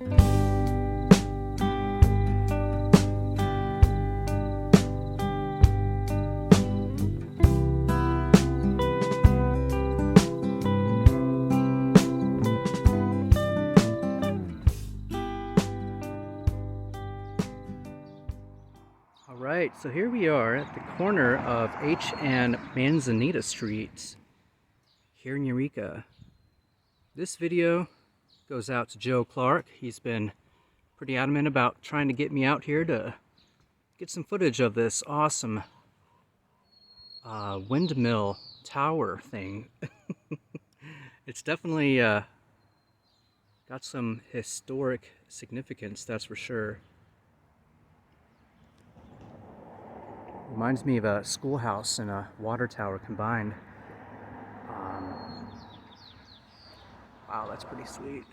Alright, so here we are at the corner of H and Manzanita Streets here in Eureka. This video goes out to Joe Clark. He's been pretty adamant about trying to get me out here to get some footage of this awesome windmill tower thing. It's definitely got some historic significance, that's for sure. Reminds me of a schoolhouse and a water tower combined. Wow, that's pretty sweet.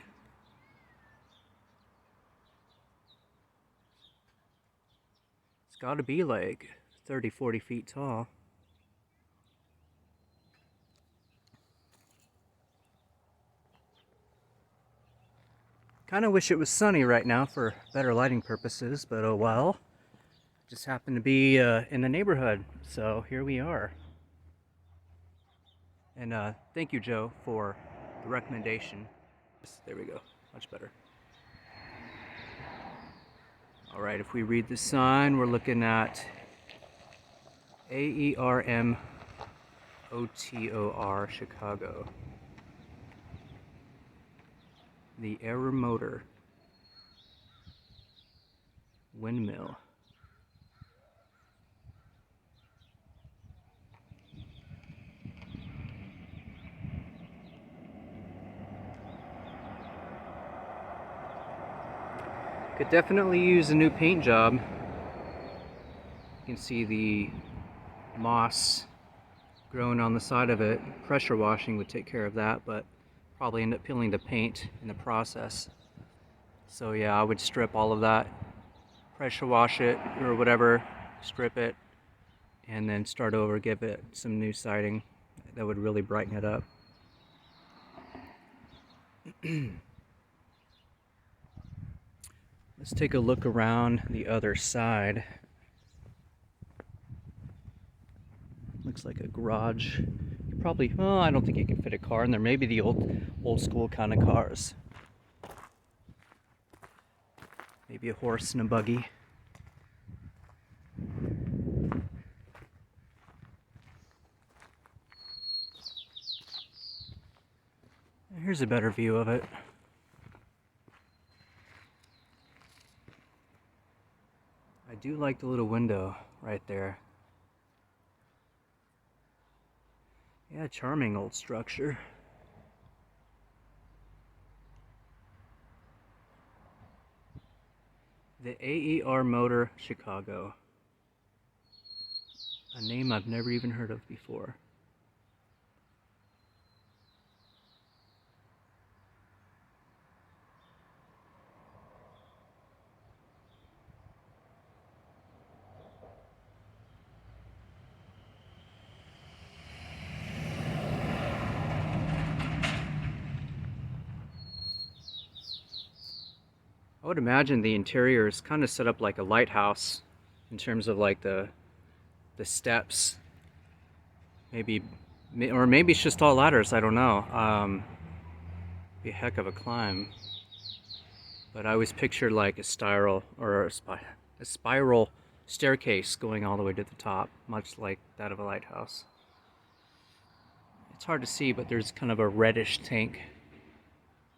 It's got to be like 30-40 feet tall. Kind of wish it was sunny right now for better lighting purposes, but oh well. Just happened to be in the neighborhood, so here we are. And thank you, Joe, for the recommendation. There we go, much better. All right, if we read the sign, we're looking at Aermotor Chicago. The Aermotor Windmill. Could definitely use a new paint job. You can see the moss growing on the side of it. Pressure washing would take care of that, but probably end up peeling the paint in the process. So yeah, I would strip all of that, pressure wash it or whatever, strip it, and then start over, give it some new siding. That would really brighten it up. Let's take a look around the other side. Looks like a garage. Probably, well, I don't think you can fit a car in there. Maybe the old school kind of cars. Maybe a horse and a buggy. Here's a better view of it. I do like the little window right there. Yeah, charming old structure. The Aermotor Chicago. A name I've never even heard of before. I would imagine the interior is kind of set up like a lighthouse in terms of like the steps. Maybe, or maybe it's just all ladders, I don't know. Be a heck of a climb. But I always pictured like a spiral or a spiral staircase going all the way to the top, much like that of a lighthouse. It's hard to see, but there's kind of a reddish tank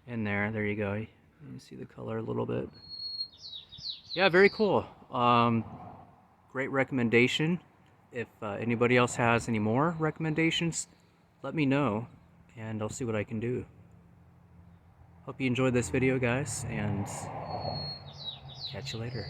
in there. There you go. You can see the color a little bit. Yeah, very cool. Great recommendation. If anybody else has any more recommendations, let me know and I'll see what I can do. Hope you enjoyed this video, guys, and catch you later.